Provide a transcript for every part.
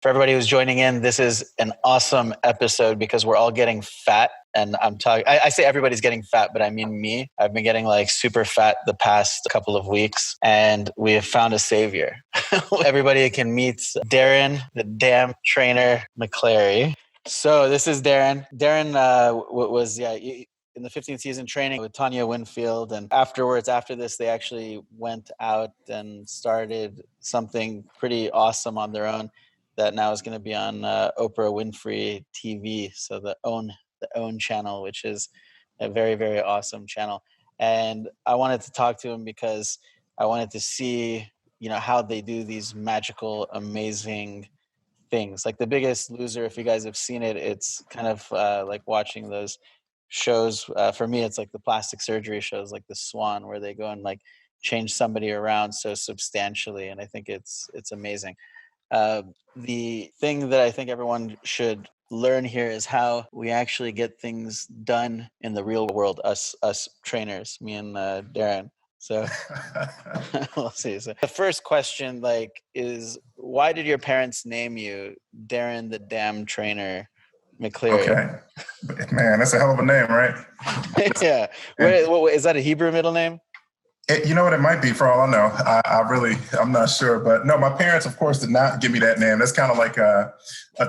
For everybody who's joining in, this is an awesome episode because we're all getting fat. And I'm talking, I say everybody's getting fat, but I mean me. I've been getting like super fat the past couple of weeks, and we have found a savior. Everybody can meet Darin The Damn Trainer McClary. So this is Darin. Darin was in the 15th season training with Tanya Winfield. And afterwards, after this, they actually went out and started something pretty awesome on their own that now is going to be on Oprah Winfrey TV. So the OWN channel, which is a very, very awesome channel. And I wanted to talk to him because I wanted to see, how they do these magical, amazing things. Like The Biggest Loser, if you guys have seen it, it's kind of like watching those shows. For me, it's like the plastic surgery shows, like The Swan, where they go and like change somebody around so substantially. And I think it's amazing. The thing that I think everyone should learn here is how we actually get things done in the real world, us trainers, me and Darin. So we'll see. So the first question is, why did your parents name you Darin the Damn Trainer McClary? Okay. Man, that's a hell of a name, right? Yeah. What, is that a Hebrew middle name? You know what, it might be, for all I know. I'm not sure. But no, my parents, of course, did not give me that name. That's kind of like a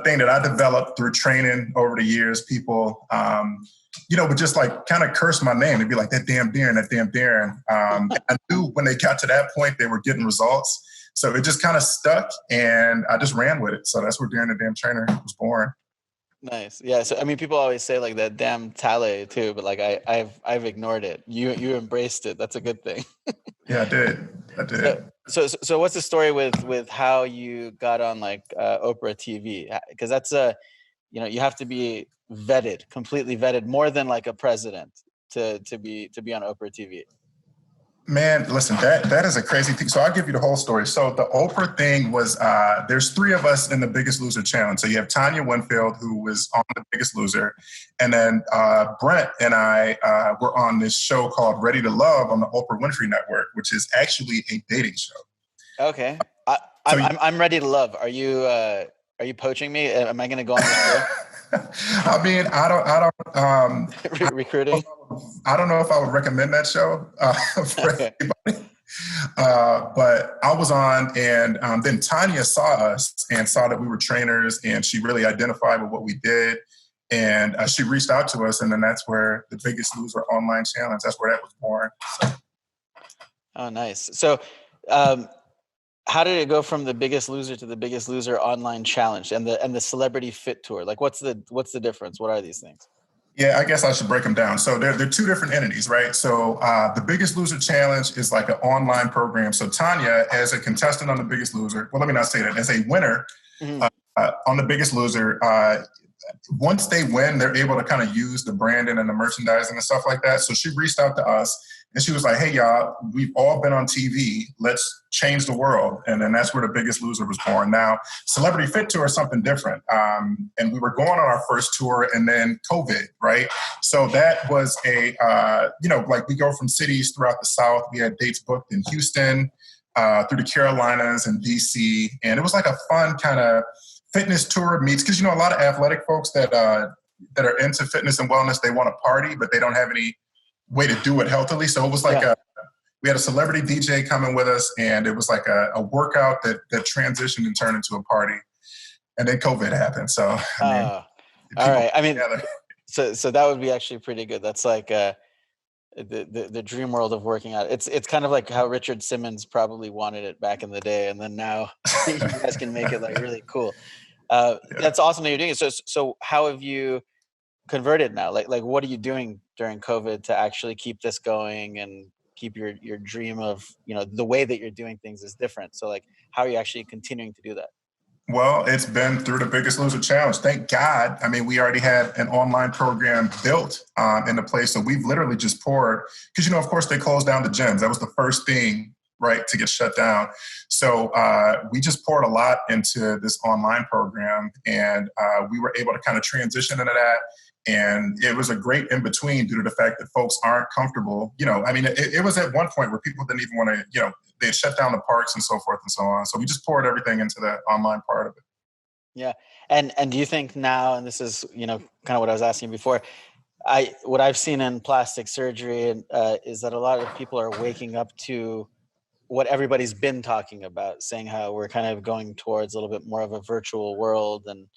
thing that I developed through training over the years. People, would just like kind of curse my name. They'd be like, that damn Darin. I knew when they got to that point, they were getting results. So it just kind of stuck, and I just ran with it. So that's where Darin the Damn Trainer was born. Nice. Yeah. So, I mean, people always say like that damn Talei too, but like I've ignored it. You embraced it. That's a good thing. Yeah, I did. So what's the story with how you got on like Oprah TV? Because that's you have to be vetted, completely vetted, more than like a president to be on Oprah TV. Man, listen, that is a crazy thing. So I'll give you the whole story. So the Oprah thing was, there's three of us in the Biggest Loser challenge. So you have Tanya Winfield, who was on the Biggest Loser. And then Brent and I were on this show called Ready to Love on the Oprah Winfrey Network, which is actually a dating show. Okay. I'm ready to love. Are you poaching me? Am I going to go on this show? I mean, I don't recruiting. I don't know if I would recommend that show for anybody. But I was on, and then Tanya saw us and saw that we were trainers, and she really identified with what we did. And she reached out to us, and then that's where the Biggest Loser online challenge, that's where that was born. So. Oh, nice. So how did it go from the Biggest Loser to the Biggest Loser online challenge and the Celebrity Fit Tour? Like, what's the difference? What are these things? Yeah, I guess I should break them down. So they're two different entities, right? So the Biggest Loser Challenge is like an online program. So Tanya, as a contestant on the Biggest Loser, well, let me not say that, as a winner on the Biggest Loser, once they win, they're able to kind of use the branding and the merchandising and stuff like that. So she reached out to us, and she was like, hey, y'all, we've all been on TV. Let's change the world. And then that's where the Biggest Loser was born. Now, Celebrity Fit Tour is something different. And we were going on our first tour, and then COVID, right? So that was like we go from cities throughout the South. We had dates booked in Houston, through the Carolinas and DC. And it was like a fun kind of fitness tour meets, because, a lot of athletic folks that are into fitness and wellness, they want to party, but they don't have any way to do it healthily. So it was like we had a celebrity DJ coming with us, and it was like a workout that transitioned and turned into a party. And then COVID happened. So, all right. I mean, so that would be actually pretty good. That's like the dream world of working out. It's kind of like how Richard Simmons probably wanted it back in the day. And then now you guys can make it like really cool. That's awesome that you're doing it. So how have you converted now? Like what are you doing during COVID to actually keep this going and keep your dream of, the way that you're doing things is different. So like, how are you actually continuing to do that? Well, it's been through the Biggest Loser Challenge. Thank God. I mean, we already had an online program built into place. So we've literally just poured, because, of course, they closed down the gyms. That was the first thing, right, to get shut down. So we just poured a lot into this online program, and we were able to kind of transition into that. And it was a great in-between due to the fact that folks aren't comfortable. It was at one point where people didn't even want to, they had shut down the parks and so forth and so on. So we just poured everything into the online part of it. Yeah. And do you think now, and this is, kind of what I was asking before, what I've seen in plastic surgery is that a lot of people are waking up to what everybody's been talking about, saying how we're kind of going towards a little bit more of a virtual world. And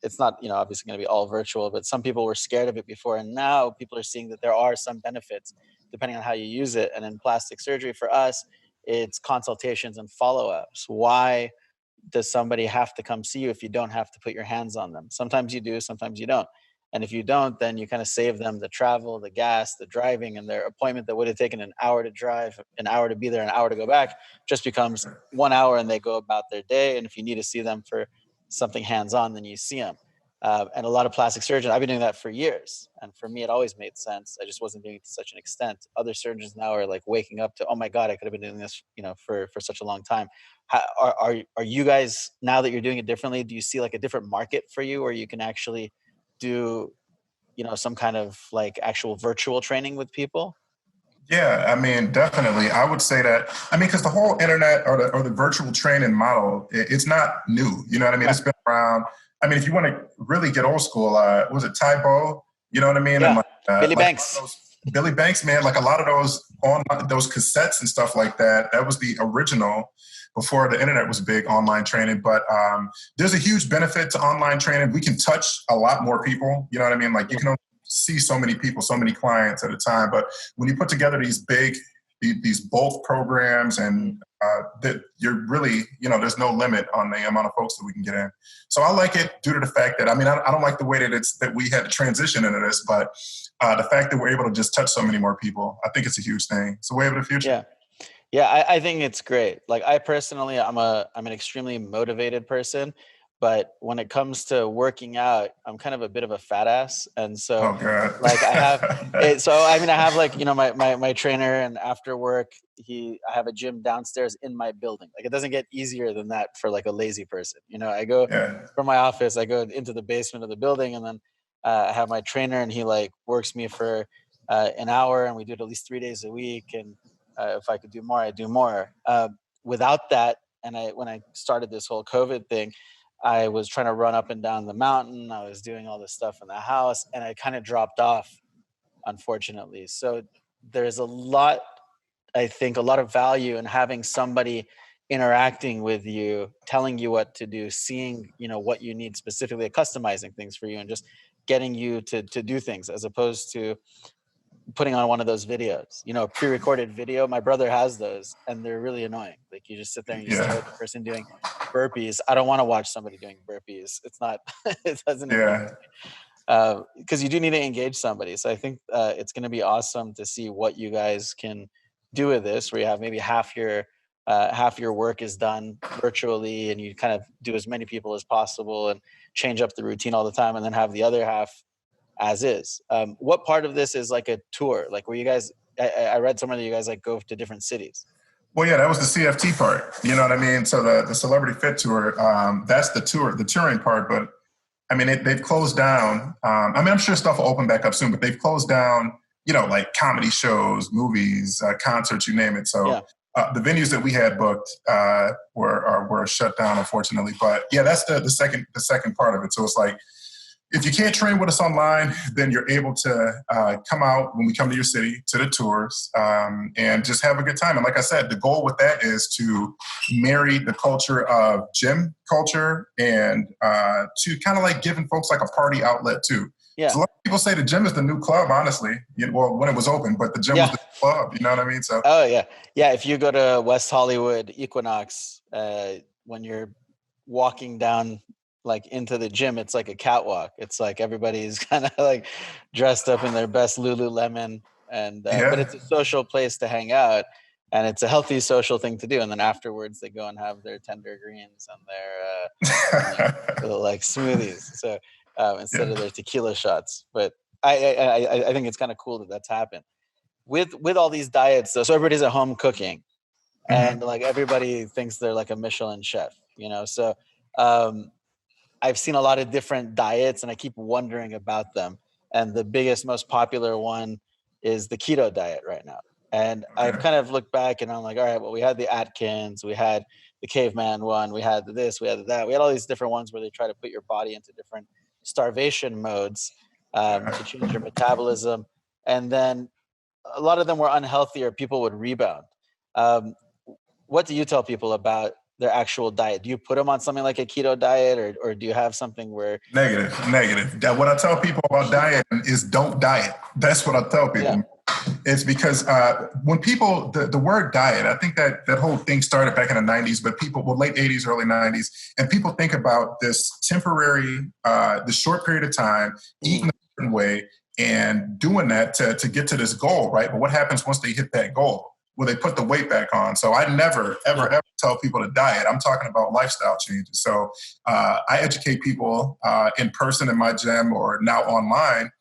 it's not, obviously going to be all virtual, but some people were scared of it before. And now people are seeing that there are some benefits depending on how you use it. And in plastic surgery for us, it's consultations and follow-ups. Why does somebody have to come see you if you don't have to put your hands on them? Sometimes you do, sometimes you don't. And if you don't, then you kind of save them the travel, the gas, the driving, and their appointment that would have taken an hour to drive, an hour to be there, an hour to go back, just becomes 1 hour and they go about their day. And if you need to see them for something hands-on, then you see them. And a lot of plastic surgeons, I've been doing that for years. And for me, it always made sense. I just wasn't doing it to such an extent. Other surgeons now are like waking up to, oh my God, I could have been doing this, for such a long time. Are you guys, now that you're doing it differently, do you see like a different market for you where you can actually do, some kind of like actual virtual training with people? Yeah, I mean, definitely. I would say that, because the whole internet or the virtual training model, it's not new. You know what I mean? Yeah. It's been around. If you want to really get old school, was it Tybo? You know what I mean? And Yeah. Billy like a lot of Banks. those, Billy Banks, man, like a lot of those online, those cassettes and stuff like that, that was the original before the internet was big, online training. But there's a huge benefit to online training. We can touch a lot more people. You know what I mean? Like you can only see so many people, so many clients at a time. But when you put together these bulk programs and that you're really, there's no limit on the amount of folks that we can get in. So I like it due to the fact that, I don't like the way that we had to transition into this, but the fact that we're able to just touch so many more people, I think it's a huge thing. It's a way of the future. Yeah. Yeah, I think it's great. Like I personally, I'm an extremely motivated person, but when it comes to working out, I'm kind of a bit of a fat ass, and so Oh God. like I have it. So I have like my trainer, and after work, I have a gym downstairs in my building. Like it doesn't get easier than that for like a lazy person. I go Yeah. from my office, I go into the basement of the building, and then I have my trainer, and he like works me for an hour, and we do it at least 3 days a week, and if I could do more, I'd do more. Without that, and when I started this whole COVID thing, I was trying to run up and down the mountain. I was doing all this stuff in the house, and I kind of dropped off, unfortunately. So there's I think, a lot of value in having somebody interacting with you, telling you what to do, seeing, what you need specifically, customizing things for you, and just getting you to do things, as opposed to putting on one of those videos, pre-recorded video. My brother has those, and they're really annoying. Like you just sit there and you stare Yeah. at the person doing burpees. I don't want to watch somebody doing burpees. It's not, it doesn't appeal Yeah. to me. Because you do need to engage somebody. So I think it's going to be awesome to see what you guys can do with this, where you have maybe half your work is done virtually, and you kind of do as many people as possible and change up the routine all the time, and then have the other half as is. What part of this is like a tour? Like where you guys, I read somewhere that you guys like go to different cities. Well, yeah, that was the CFT part. You know what I mean? So the Celebrity Fit Tour, that's the touring part. But they've closed down. I'm sure stuff will open back up soon, but they've closed down, like comedy shows, movies, concerts, you name it. So Yeah. the venues that we had booked were shut down, unfortunately. But yeah, that's the second part of it. So it's like, if you can't train with us online, then you're able to come out when we come to your city, to the tours, and just have a good time. And like I said, the goal with that is to marry the culture of gym culture and to kind of like giving folks like a party outlet too. Yeah. So a lot of people say the gym is the new club, honestly. Well, when it was open, but the gym was the club. You know what I mean? So. Oh yeah, yeah. If you go to West Hollywood Equinox, when you're walking down like into the gym, it's like a catwalk. It's like everybody's kind of like dressed up in their best Lululemon, and but it's a social place to hang out, and it's a healthy social thing to do. And then afterwards, they go and have their tender greens and their like smoothies. So instead of their tequila shots, but I think it's kind of cool that that's happened with all these diets though. So everybody's at home cooking, and like everybody thinks they're like a Michelin chef, So I've seen a lot of different diets, and I keep wondering about them. And the biggest, most popular one is the keto diet right now. And I've kind of looked back, and I'm like, all right, well, we had the Atkins, we had the caveman one, we had this, we had that, we had all these different ones where they try to put your body into different starvation modes to change your metabolism. And then a lot of them were unhealthy or people would rebound. What do you tell people about their actual diet? Do you put them on something like a keto diet, or do you have something where... Negative. What I tell people about diet is don't diet. That's what I tell people. Yeah. It's because when people, the word diet, I think that whole thing started back in the 90s, but people, late 80s, early 90s, and people think about this temporary, this short period of time, eating a certain way and doing that to get to this goal, right? But what happens once they hit that goal? Well, they put the weight back on. So I never, ever tell people to diet. I'm talking about lifestyle changes. So I educate people in person in my gym or now online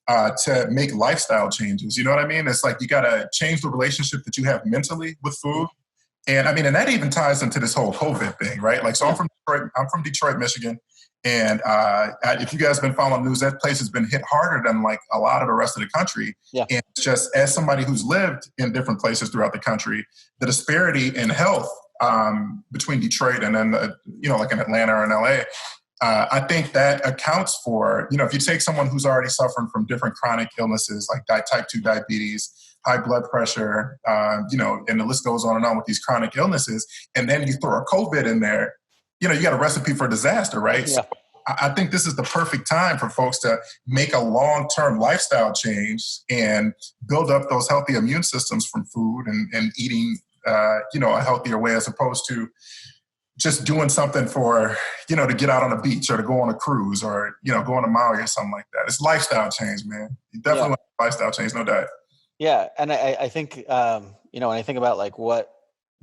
to make lifestyle changes. You know what I mean? It's like you got to change the relationship that you have mentally with food. And I mean, and that even ties into this whole COVID thing, right? Like, so I'm from Detroit, Michigan. And if you guys have been following the news, that place has been hit harder than like a lot of the rest of the country. Yeah. And just as somebody who's lived in different places throughout the country, the disparity in health between Detroit and then, like in Atlanta or in LA, I think that accounts for, if you take someone who's already suffering from different chronic illnesses like type 2 diabetes, high blood pressure, and the list goes on and on with these chronic illnesses, and then you throw a COVID in there, you got a recipe for disaster, right? Yeah. So I think this is the perfect time for folks to make a long-term lifestyle change and build up those healthy immune systems from food and eating, a healthier way, as opposed to just doing something for, to get out on the beach or to go on a cruise or, go on a Maui or something like that. It's lifestyle change, man. You definitely want lifestyle change, no doubt. Yeah. And I think, when I think about like what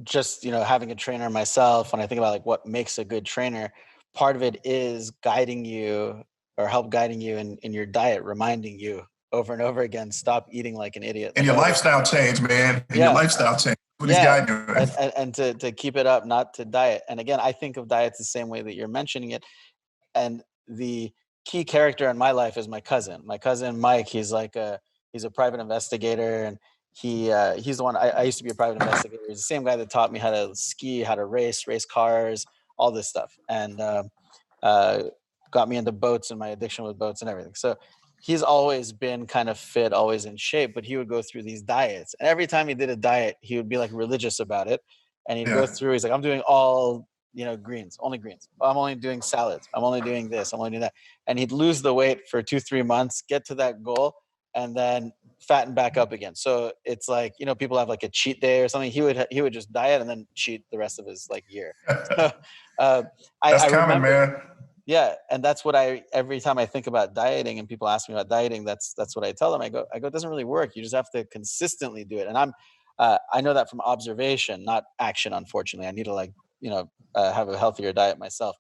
just, having a trainer myself, when I think about like what makes a good trainer, part of it is guiding you or help guiding you in your diet, reminding you over and over again, stop eating like an idiot. And your lifestyle change, man. And your lifestyle change. What he's guiding you with. And to keep it up, not to diet. And again, I think of diets the same way that you're mentioning it. And the key character in my life is my cousin. My cousin, Mike, he's a private investigator, and he's the one. I used to be a private investigator. He's the same guy that taught me how to ski, how to race cars, all this stuff, and got me into boats and my addiction with boats and everything. So he's always been kind of fit, always in shape, but he would go through these diets. And every time he did a diet, he would be like religious about it. And he'd go through, he's like, I'm doing all, greens, only greens. I'm only doing salads. I'm only doing this. I'm only doing that. And he'd lose the weight for 2-3 months, get to that goal, and then fatten back up again. So it's like, people have like a cheat day or something. He would just diet and then cheat the rest of his like year. So, that's common, man. Yeah. And that's what every time I think about dieting and people ask me about dieting, that's what I tell them. I go, it doesn't really work. You just have to consistently do it. And I know that from observation, not action, unfortunately. I need to have a healthier diet myself.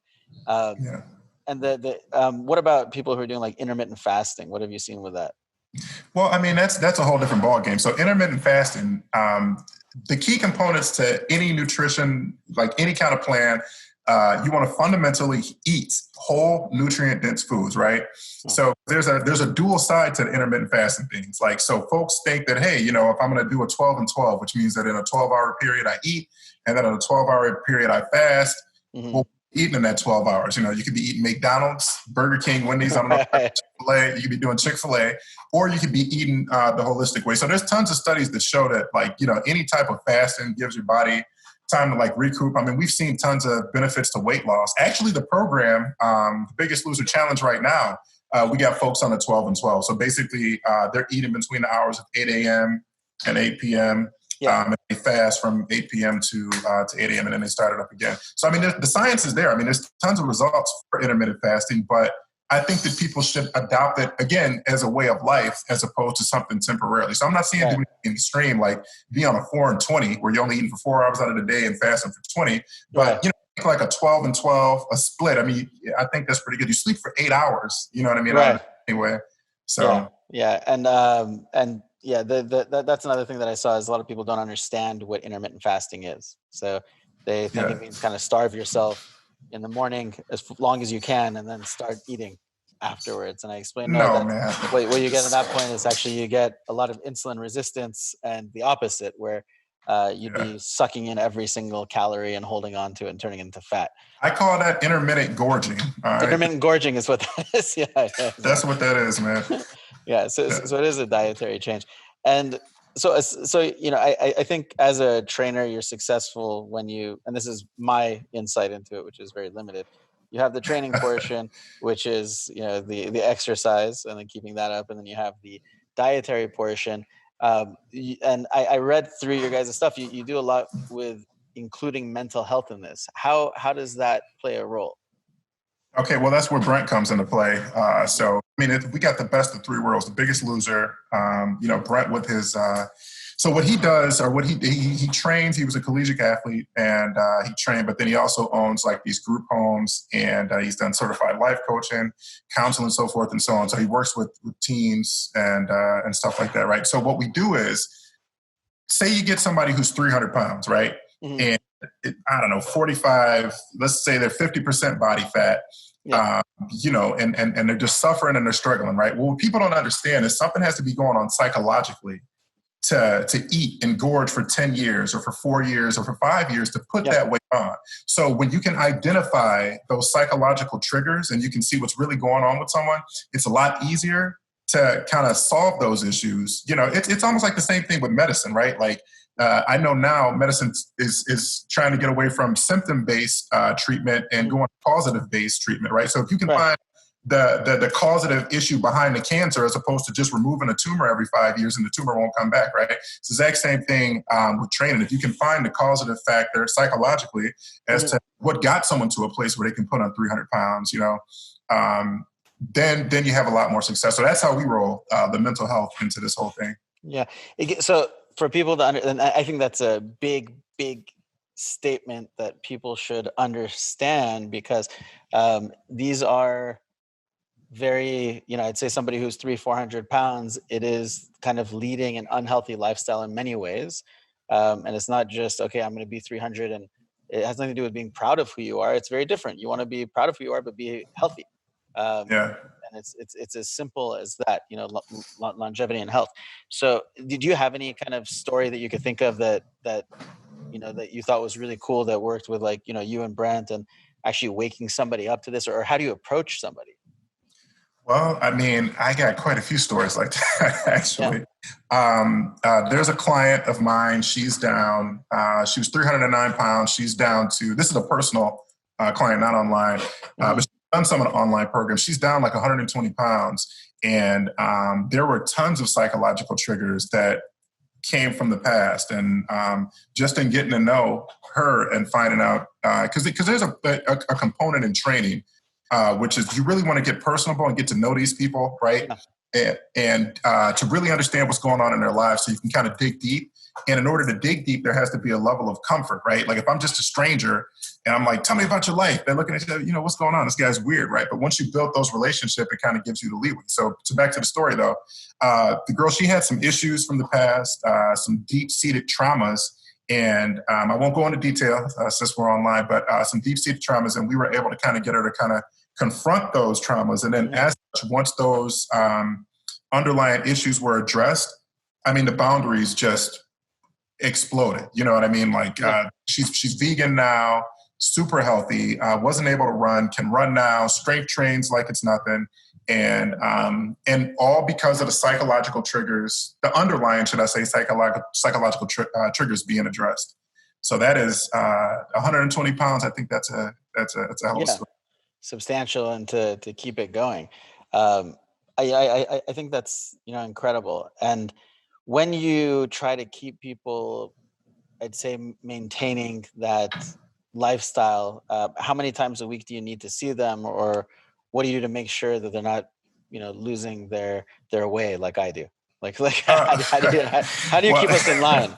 And what about people who are doing like intermittent fasting? What have you seen with that? Well, I mean, that's a whole different ballgame. So intermittent fasting, the key components to any nutrition, like any kind of plan, you want to fundamentally eat whole nutrient-dense foods, right? So there's a dual side to the intermittent fasting things. Like, so folks think that, hey, if I'm going to do a 12 and 12, which means that in a 12-hour period I eat, and then in a 12-hour period I fast, well, eating in that 12 hours. You could be eating McDonald's, Burger King, Wendy's, I don't know, Chick-fil-A. You could be doing Chick-fil-A, or you could be eating the holistic way. So there's tons of studies that show that, like, any type of fasting gives your body time to like recoup. I mean, we've seen tons of benefits to weight loss. Actually, the program, the Biggest Loser Challenge right now, we got folks on the 12 and 12. So basically, they're eating between the hours of 8 a.m. and 8 p.m. And they fast from 8 p.m. to 8 a.m. and then they start it up again. So, I mean, the science is there. I mean, there's tons of results for intermittent fasting, but I think that people should adopt it, again, as a way of life as opposed to something temporarily. So I'm not saying do anything extreme, like be on a 4 and 20 where you're only eating for 4 hours out of the day and fasting for 20. But, like a 12 and 12, a split. I mean, I think that's pretty good. You sleep for 8 hours, you know what I mean? Right. Anyway, so. Yeah. And that's another thing that I saw is a lot of people don't understand what intermittent fasting is. So they think it means kind of starve yourself in the morning as long as you can and then start eating afterwards. And I explained, man. What you get at that point is actually you get a lot of insulin resistance and the opposite, where you'd be sucking in every single calorie and holding on to it and turning it into fat. I call that intermittent gorging. All right? Intermittent gorging is what that is. Yeah, exactly. That's what that is, man. Yeah, so it is a dietary change. And so I think as a trainer, you're successful when you, and this is my insight into it, which is very limited. You have the training portion, which is, the exercise and then keeping that up. And then you have the dietary portion. And I read through your guys' stuff. You do a lot with including mental health in this. How does that play a role? Okay, well, that's where Brent comes into play. We got the best of three worlds, the biggest loser. Brent with his, so what he does, or what he trains, he was a collegiate athlete and he trained, but then he also owns like these group homes and he's done certified life coaching, counseling, so forth and so on. So he works with teams and stuff like that, right? So what we do is, say you get somebody who's 300 pounds, right? Mm-hmm. And 45, let's say they're 50% body fat, and they're just suffering and they're struggling, right? Well, what people don't understand is something has to be going on psychologically to eat and gorge for 10 years or for 4 years or for 5 years to put that weight on. So when you can identify those psychological triggers and you can see what's really going on with someone, it's a lot easier to kind of solve those issues. It's almost like the same thing with medicine, right? Like, I know now medicine is trying to get away from symptom-based treatment and going causative-based treatment, right? So if you can find the causative issue behind the cancer as opposed to just removing a tumor every 5 years and the tumor won't come back, right? It's the exact same thing with training. If you can find the causative factor psychologically as to what got someone to a place where they can put on 300 pounds, then you have a lot more success. So that's how we roll the mental health into this whole thing. Yeah. So for people to understand, I think that's a big statement that people should understand, because these are very, I'd say somebody who's 300-400 pounds, it is kind of leading an unhealthy lifestyle in many ways. And it's not just, okay, I'm going to be 300 and it has nothing to do with being proud of who you are. It's very different. You want to be proud of who you are, but be healthy. And it's as simple as that, longevity and health. So did you have any kind of story that you could think of that you thought was really cool that worked with, like, you and Brent, and actually waking somebody up to this, or how do you approach somebody? Well, I got quite a few stories like that, actually. Yeah. There's a client of mine. She's down. She was 309 pounds. She's down to, this is a personal client, not online, but she's done some of the online programs. She's down like 120 pounds. And there were tons of psychological triggers that came from the past. And just in getting to know her and finding out, because there's a component in training, which is you really want to get personable and get to know these people, right? And to really understand what's going on in their lives so you can kind of dig deep. And in order to dig deep, there has to be a level of comfort, right? Like if I'm just a stranger and I'm like, tell me about your life, they're looking at you, what's going on? This guy's weird, right? But once you build those relationships, it kind of gives you the leeway. So back to the story though, the girl, she had some issues from the past, some deep-seated traumas. And I won't go into detail since we're online, but some deep-seated traumas. And we were able to kind of get her to kind of confront those traumas. And then as such, once those underlying issues were addressed, the boundaries just exploded. You know what I mean? Like she's vegan now, super healthy, wasn't able to run, can run now, strength trains like it's nothing. And all because of the psychological triggers, the underlying, should I say, psychological triggers being addressed. So that is 120 pounds. I think that's a hell of a story. Substantial, and to keep it going. I think that's, incredible. And when you try to keep people, I'd say, maintaining that lifestyle, how many times a week do you need to see them, or what do you do to make sure that they're not, losing their way like I do? Like how do you keep us in line?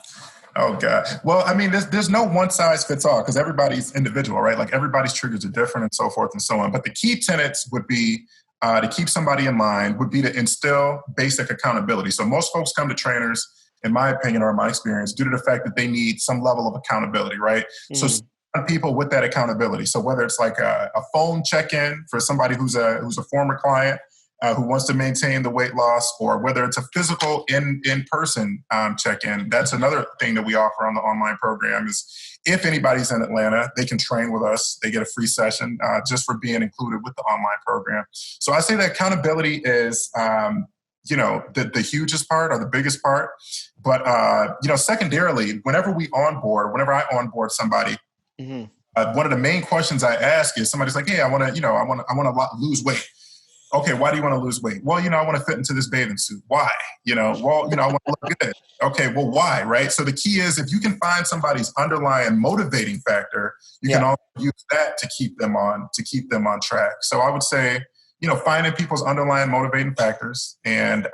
Oh God. Well, there's no one size fits all because everybody's individual, right? Like everybody's triggers are different and so forth and so on. But the key tenets would be to keep somebody in line would be to instill basic accountability. So most folks come to trainers, in my opinion or in my experience, due to the fact that they need some level of accountability, right? So people with that accountability. So whether it's like a phone check-in for somebody who's a former client, who wants to maintain the weight loss, or whether it's a physical in-person check-in. That's another thing that we offer on the online program is if anybody's in Atlanta, they can train with us. They get a free session just for being included with the online program. So I say that accountability is, the hugest part or the biggest part. But, secondarily, whenever I onboard somebody, one of the main questions I ask is somebody's like, hey, I want to lose weight. Okay, why do you want to lose weight? Well, I want to fit into this bathing suit. Why? I want to look good. Okay, well, why, right? So the key is if you can find somebody's underlying motivating factor, you can also use that to keep them on track. So I would say, finding people's underlying motivating factors and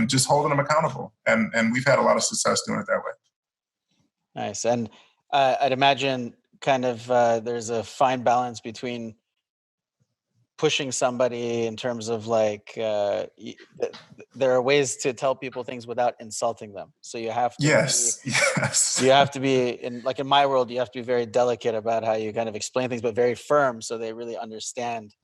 just holding them accountable. And we've had a lot of success doing it that way. Nice. And I'd imagine kind of there's a fine balance between pushing somebody in terms of like there are ways to tell people things without insulting them. So you have to you have to be in my world, you have to be very delicate about how you kind of explain things, but very firm so they really understand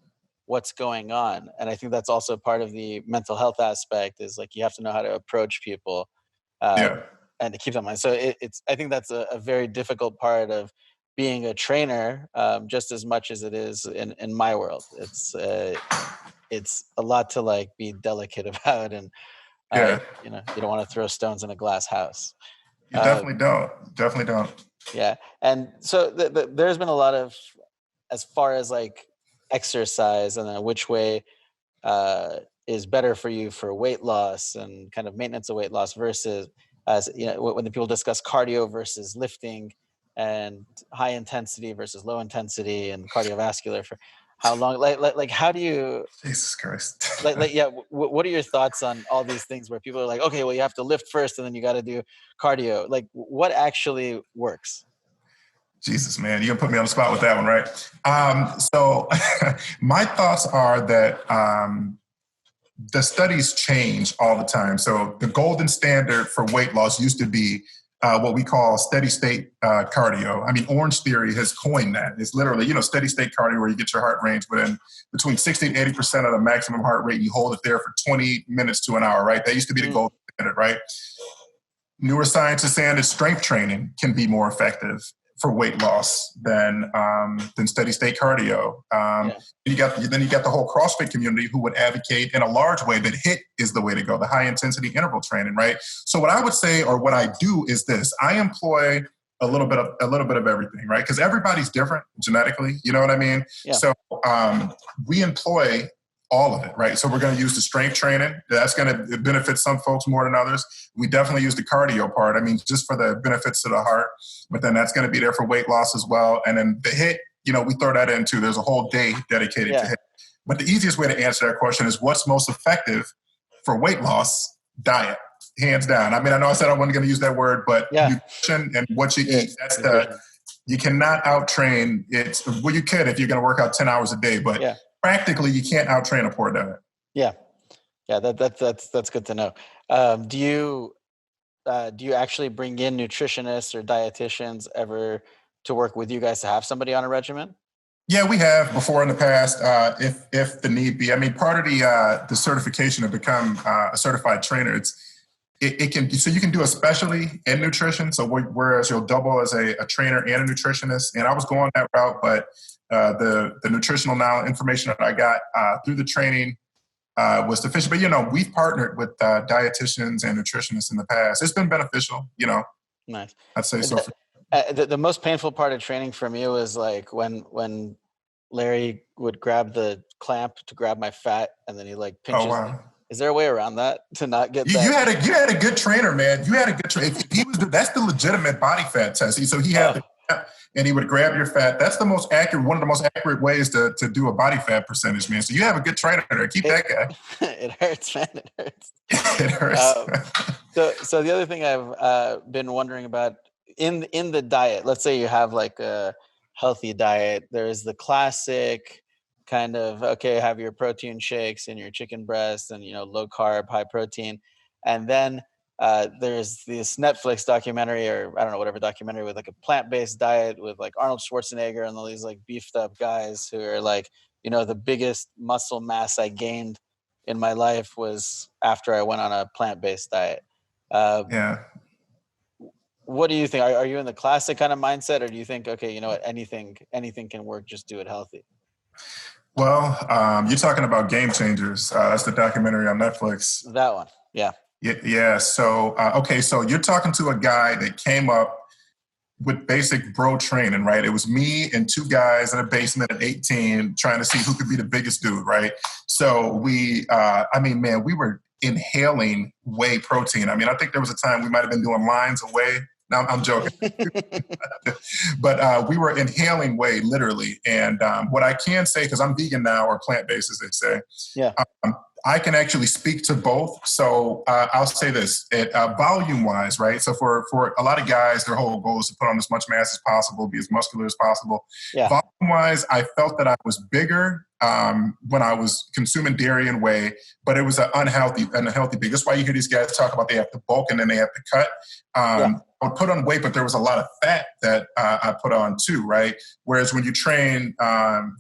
what's going on. And I think that's also part of the mental health aspect is like you have to know how to approach people and to keep them in mind. So I think that's a very difficult part of being a trainer, just as much as it is in my world. It's a lot to like be delicate about, and you don't want to throw stones in a glass house. You definitely don't. Yeah, and so there's been a lot of, as far as like exercise and then which way is better for you for weight loss and kind of maintenance of weight loss versus, as when the people discuss cardio versus lifting and high intensity versus low intensity and cardiovascular for how long, like how do you, Jesus Christ. what are your thoughts on all these things where people are like, okay, well, you have to lift first and then you got to do cardio? Like what actually works? Jesus, man, you're gonna put me on the spot with that one, right? So my thoughts are that the studies change all the time. So the golden standard for weight loss used to be what we call steady state cardio. I mean, Orange Theory has coined that. It's literally, steady state cardio where you get your heart range within between 60 and 80% of the maximum heart rate. And you hold it there for 20 minutes to an hour, right? That used to be the gold standard, right? Neuroscience is saying that strength training can be more effective for weight loss than steady state cardio. Then you got the whole CrossFit community who would advocate in a large way that HIIT is the way to go, the high intensity interval training, right? So what I would say, or what I do, is this: I employ a little bit of everything, right? Because everybody's different genetically, you know what I mean? Yeah. So we employ all of it, right? So we're going to use the strength training. That's going to benefit some folks more than others. We definitely use the cardio part. I mean, just for the benefits to the heart, but then that's going to be there for weight loss as well. And then the HIIT, we throw that in too. There's a whole day dedicated to HIIT. But the easiest way to answer that question is what's most effective for weight loss? Diet, hands down. I mean, I know I said I wasn't going to use that word, but nutrition and what you eat, that's you cannot out-train. You could if you're going to work out 10 hours a day, but practically, you can't out-train a poor diet. Yeah, that's good to know. Do you actually bring in nutritionists or dietitians ever to work with you guys to have somebody on a regimen? Yeah, we have before in the past, if the need be. I mean, part of the certification to become a certified trainer, it can be, so you can do a specialty in nutrition. So whereas you'll double as a trainer and a nutritionist, and I was going that route, but the nutritional information that I got through the training was sufficient. But, we've partnered with dietitians and nutritionists in the past. It's been beneficial, Nice. I'd say so. The most painful part of training for me was like when Larry would grab the clamp to grab my fat and then he like pinches me. Is there a way around that to not get that? You had a good trainer, man. You had a good trainer. That's the legitimate body fat test. So he had and he would grab your fat. That's the most accurate, one of the most accurate ways to do a body fat percentage, man. So you have a good trainer there. Keep that guy. It hurts, man. It hurts. It hurts. So the other thing I've been wondering about in the diet, let's say you have like a healthy diet, there's the classic kind of, okay, have your protein shakes and your chicken breast and, low carb, high protein. And then there's this Netflix documentary, or I don't know, whatever documentary, with like a plant-based diet with like Arnold Schwarzenegger and all these like beefed up guys who are like, the biggest muscle mass I gained in my life was after I went on a plant-based diet. Yeah. What do you think? Are you in the classic kind of mindset, or do you think, okay, you know what, anything can work, just do it healthy? Well, you're talking about Game Changers. That's the documentary on Netflix. That one. Yeah. Yeah. So, okay. So you're talking to a guy that came up with basic bro training, right? It was me and two guys in a basement at 18 trying to see who could be the biggest dude, right? So we were inhaling whey protein. I mean, I think there was a time we might have been doing lines of whey. No, I'm joking. But we were inhaling whey, literally. And what I can say, because I'm vegan now, or plant-based, as they say, yeah, I can actually speak to both. So I'll say this, volume-wise, right? So for a lot of guys, their whole goal is to put on as much mass as possible, be as muscular as possible. Yeah. Volume-wise, I felt that I was bigger when I was consuming dairy and whey, but it was an unhealthy thing. That's why you hear these guys talk about they have to bulk and then they have to cut. I would put on weight, but there was a lot of fat that I put on too, right? Whereas when you train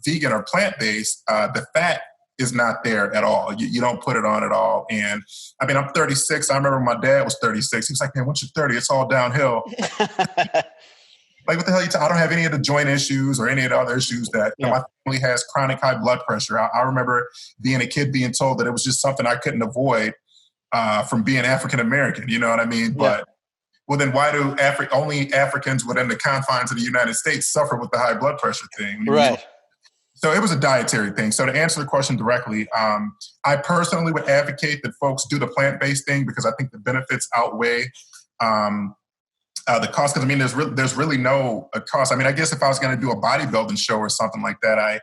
vegan or plant-based, the fat is not there at all. You don't put it on at all. And I mean, I'm 36. I remember my dad was 36. He was like, man, once you're 30, it's all downhill. Like, what the hell are you talking? I don't have any of the joint issues or any of the other issues that my family has chronic high blood pressure. I remember being a kid being told that it was just something I couldn't avoid from being African-American. You know what I mean? Yeah. But, well, then why do only Africans within the confines of the United States suffer with the high blood pressure thing? Right. So it was a dietary thing. So to answer the question directly, I personally would advocate that folks do the plant-based thing because I think the benefits outweigh the cost. Because I mean, there's really no cost. I mean, I guess if I was going to do a bodybuilding show or something like that,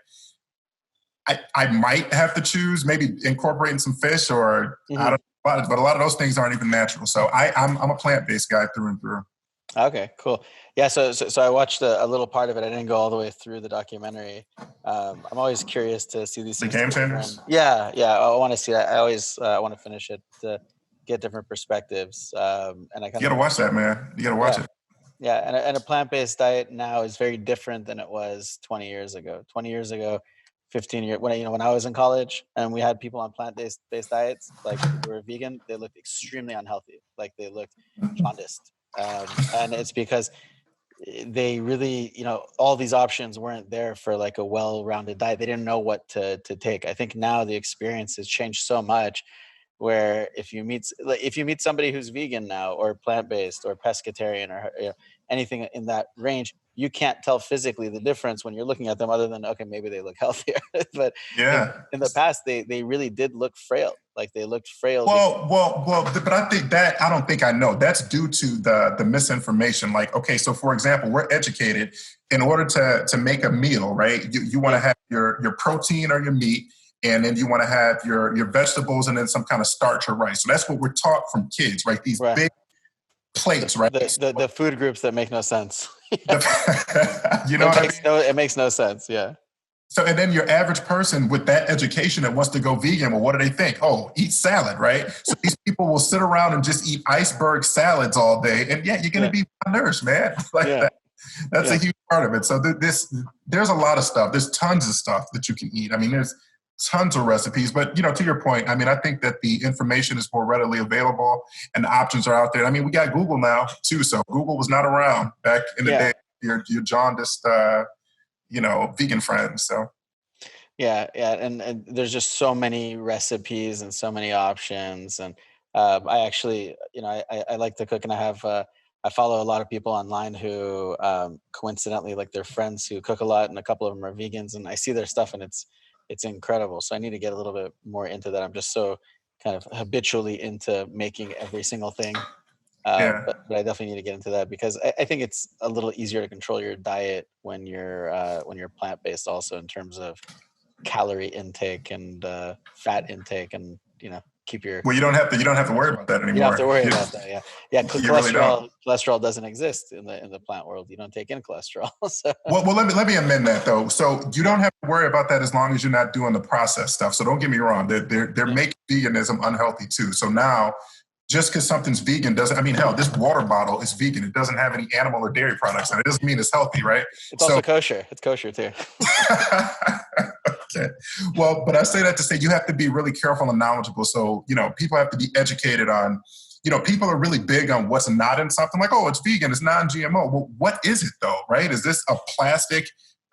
I might have to choose maybe incorporating some fish or I don't know, but a lot of those things aren't even natural. So I'm a plant-based guy through and through. Okay, cool. Yeah, so I watched a little part of it. I didn't go all the way through the documentary. I'm always curious to see these things. The Game Changers? Yeah, I want to see that. I always want to finish it to get different perspectives. And you got to watch that, man. You got to watch it. Yeah, and a plant-based diet now is very different than it was 20 years ago. 20 years ago, 15 years when I was in college and we had people on plant-based diets, like who were vegan, they looked extremely unhealthy. Like they looked jaundiced. And it's because they really, all these options weren't there for like a well-rounded diet. They didn't know what to take. I think now the experience has changed so much where if you meet somebody who's vegan now or plant-based or pescatarian or anything in that range, you can't tell physically the difference when you're looking at them other than, okay, maybe they look healthier. But in the past, they really did look frail. Like they looked frail. But I don't think I know. That's due to the misinformation. Like, okay, so for example, we're educated in order to make a meal, right? You want to have your protein or your meat, and then you want to have your vegetables and then some kind of starch or rice. So that's what we're taught from kids, right? These big plates, right? The food groups that make no sense. It makes no sense. Yeah. So, and then your average person with that education that wants to go vegan, well, what do they think? Oh, eat salad, right? So these people will sit around and just eat iceberg salads all day. And you're going to be malnourished, man. That's a huge part of it. So there's a lot of stuff. There's tons of stuff that you can eat. I mean, there's tons of recipes, but to your point, I mean, I think that the information is more readily available and the options are out there. I mean, we got Google now too. So Google was not around back in the day. Your jaundiced, vegan friends. So. Yeah. And there's just so many recipes and so many options. And I actually, I like to cook, and I follow a lot of people online who coincidentally, like, their friends who cook a lot, and a couple of them are vegans, and I see their stuff and it's incredible. So I need to get a little bit more into that. I'm just so kind of habitually into making every single thing. But I definitely need to get into that because I think it's a little easier to control your diet when you're plant-based, also in terms of calorie intake and fat intake, and keep your. Well, you don't have to worry about that anymore. You don't have to worry about that. Yeah. Cholesterol doesn't exist in the plant world. You don't take in cholesterol. So. Well, let me amend that though. So you don't have to worry about that as long as you're not doing the processed stuff. So don't get me wrong. They're making veganism unhealthy too. So now, just because something's vegan doesn't, I mean, hell, this water bottle is vegan. It doesn't have any animal or dairy products, and it doesn't mean it's healthy, right? It's also kosher. It's kosher too. Okay. Well, but I say that to say you have to be really careful and knowledgeable. So, people have to be educated on, people are really big on what's not in something like, oh, it's vegan, it's non-GMO. Well, what is it though, right? Is this a plastic,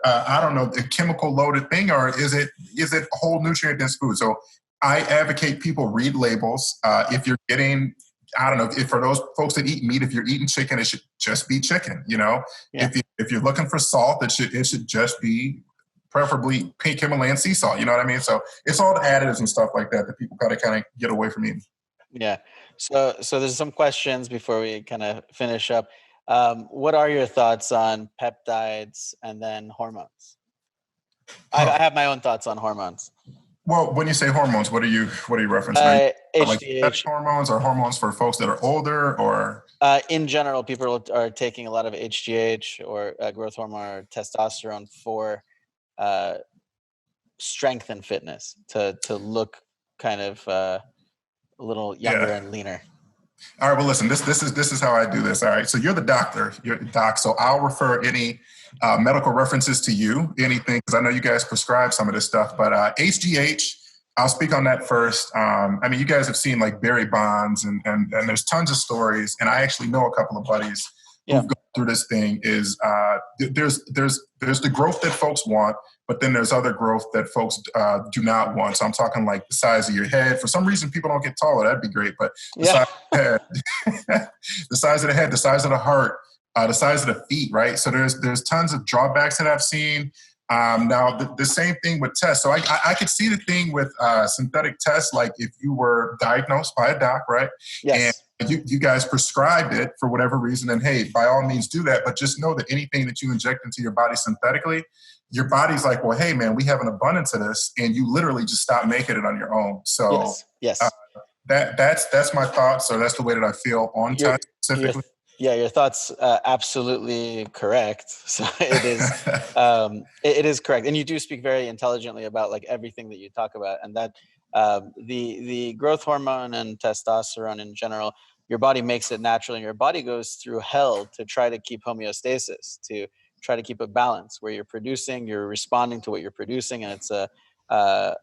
I don't know, a chemical loaded thing, or is it whole nutrient dense food? So I advocate people read labels. If you're getting, I don't know, if for those folks that eat meat, if you're eating chicken, it should just be chicken, Yeah. If you're looking for salt, it should just be preferably pink Himalayan sea salt. You know what I mean? So it's all the additives and stuff like that people gotta kind of get away from eating. Yeah. So there's some questions before we kind of finish up. What are your thoughts on peptides and then hormones? I have my own thoughts on hormones. Well, when you say hormones, what are you referencing? Like sex hormones or hormones for folks that are older, or? In general, people are taking a lot of HGH or growth hormone or testosterone for strength and fitness to look kind of a little younger and leaner. All right. Well, listen. This is how I do this. All right. So you're the doctor. You're the doc. So I'll refer any medical references to you. Anything, because I know you guys prescribe some of this stuff. But HGH, I'll speak on that first. You guys have seen like Barry Bonds, and there's tons of stories. And I actually know a couple of buddies who've gone through this thing. Is there's the growth that folks want, but then there's other growth that folks do not want. So I'm talking like the size of your head. For some reason, people don't get taller. That'd be great. But the size of the head, the size of the head, the size of the heart, the size of the feet, right? So there's tons of drawbacks that I've seen. Now, the same thing with tests. So I could see the thing with synthetic tests, like if you were diagnosed by a doc, right? Yes. And you guys prescribed it for whatever reason, and hey, by all means do that. But just know that anything that you inject into your body synthetically, your body's like, well, hey, man, we have an abundance of this, and you literally just stop making it on your own. So yes. That's my thoughts. So that's the way that I feel on tests specifically. Your thoughts absolutely correct. So it is it is correct, and you do speak very intelligently about like everything that you talk about, and that the growth hormone and testosterone in general, your body makes it naturally, and your body goes through hell to try to keep homeostasis, to try to keep a balance where you're responding to what you're producing, and it's a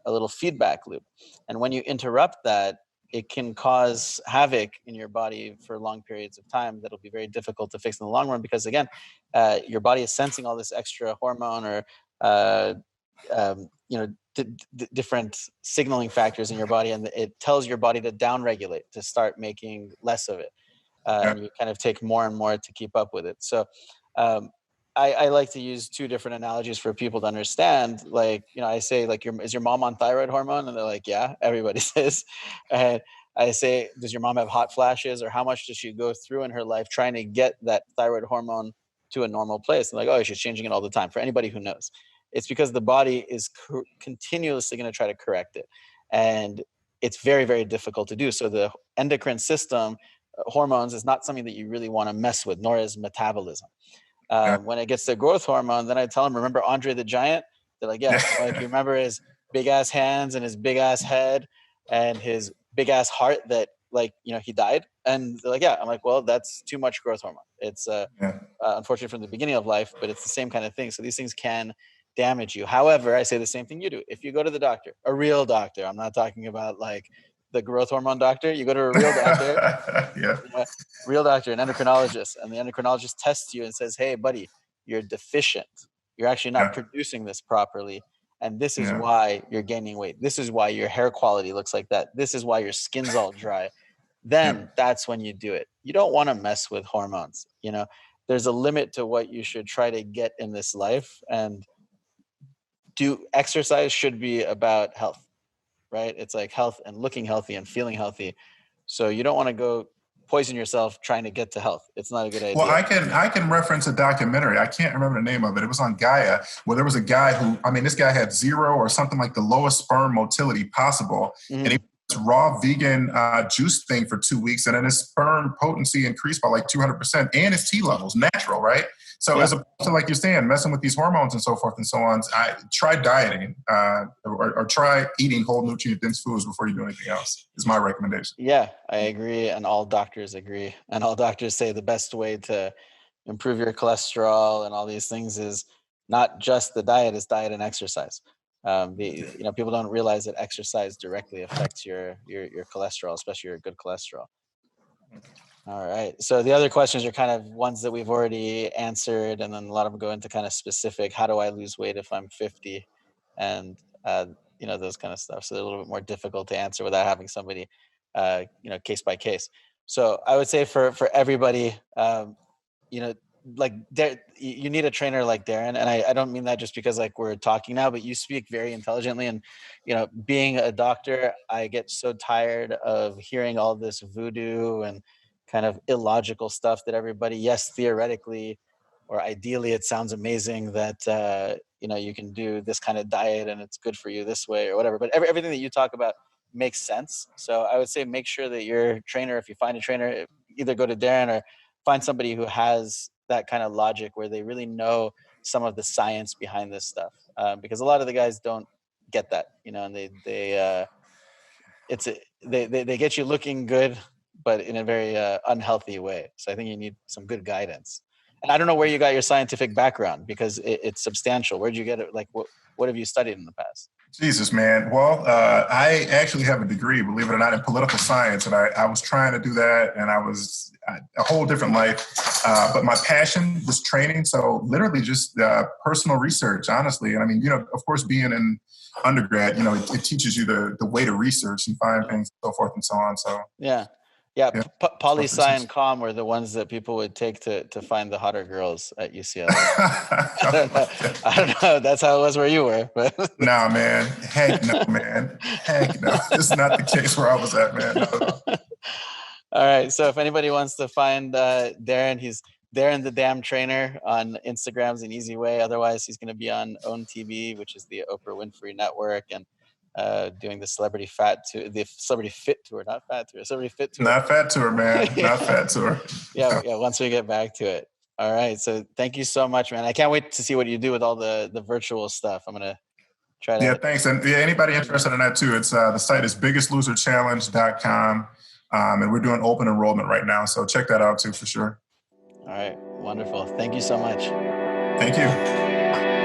little feedback loop. And when you interrupt that, it can cause havoc in your body for long periods of time that'll be very difficult to fix in the long run, because again, your body is sensing all this extra hormone or different signaling factors in your body, and it tells your body to downregulate, to start making less of it, and you kind of take more and more to keep up with it. So I like to use two different analogies for people to understand. Like, I say, like, is your mom on thyroid hormone? And they're like, yeah, everybody says. And I say, does your mom have hot flashes, or how much does she go through in her life trying to get that thyroid hormone to a normal place? And like, oh, she's changing it all the time. For anybody who knows, it's because the body is continuously going to try to correct it. And it's very, very difficult to do. So the endocrine system, hormones, is not something that you really want to mess with, nor is metabolism. When it gets to growth hormone, then I tell them, remember Andre the Giant? They're like, yeah. Like, you remember his big ass hands and his big ass head and his big ass heart that, like, he died? And they're like, yeah. I'm like, well, that's too much growth hormone. It's unfortunately from the beginning of life, but it's the same kind of thing. So these things can damage you. However, I say the same thing you do. If you go to the doctor, a real doctor, I'm not talking about like the growth hormone doctor. You go to a real doctor, real doctor, an endocrinologist, and the endocrinologist tests you and says, hey, buddy, you're deficient. You're actually not producing this properly. And this is why you're gaining weight. This is why your hair quality looks like that. This is why your skin's all dry. Then that's when you do it. You don't want to mess with hormones. There's a limit to what you should try to get in this life. And exercise should be about health. Right? It's like health and looking healthy and feeling healthy. So you don't want to go poison yourself trying to get to health. It's not a good idea. Well, I can reference a documentary. I can't remember the name of it. It was on Gaia, where there was a guy who, this guy had 0 or something like the lowest sperm motility possible. Mm-hmm. And he was raw vegan juice thing for 2 weeks. And then his sperm potency increased by like 200%, and his T levels natural, right? So as opposed to, like you're saying, messing with these hormones and so forth and so on, I try dieting or try eating whole nutrient dense foods before you do anything else is my recommendation. Yeah, I agree. And all doctors agree. And all doctors say the best way to improve your cholesterol and all these things is not just the diet, it's diet and exercise. People don't realize that exercise directly affects your cholesterol, especially your good cholesterol. All right. So the other questions are kind of ones that we've already answered, and then a lot of them go into kind of specific. How do I lose weight if I'm 50? And those kind of stuff. So they're a little bit more difficult to answer without having somebody, case by case. So I would say for everybody, like you need a trainer like Darin, and I don't mean that just because like we're talking now, but you speak very intelligently, and being a doctor, I get so tired of hearing all this voodoo and kind of illogical stuff that everybody, yes, theoretically or ideally it sounds amazing that you can do this kind of diet and it's good for you this way or whatever, but everything that you talk about makes sense. So I would say make sure that your trainer, if you find a trainer, either go to Darin or find somebody who has that kind of logic where they really know some of the science behind this stuff, because a lot of the guys don't get that, and they get you looking good, but in a very unhealthy way. So I think you need some good guidance. And I don't know where you got your scientific background, because it's substantial. Where'd you get it? Like, what have you studied in the past? Jesus, man. Well, I actually have a degree, believe it or not, in political science. And I was trying to do that, and I was a whole different life. But my passion was training. So literally just personal research, honestly. And I mean, of course, being in undergrad, it teaches you the way to research and find things, and so forth and so on. So yeah. Poli-sci and comm were the ones that people would take to find the hotter girls at UCLA. I don't know. That's how it was where you were. But nah, man. Heck no, man. Heck no. This is not the case where I was at, man. No. All right. So if anybody wants to find Darin, he's Darin The Damn Trainer on Instagram's an easy way. Otherwise, he's going to be on OWN TV, which is the Oprah Winfrey Network, and doing the Celebrity Fit Tour, not Fat Tour, Celebrity Fit Tour. Not Fat Tour, man. Not Fat Tour. yeah. Once we get back to it. All right. So thank you so much, man. I can't wait to see what you do with all the virtual stuff. I'm going to try to. Yeah, thanks. And anybody interested in that too, it's the site is biggestloserchallenge.com. And we're doing open enrollment right now. So check that out too, for sure. All right. Wonderful. Thank you so much. Thank you.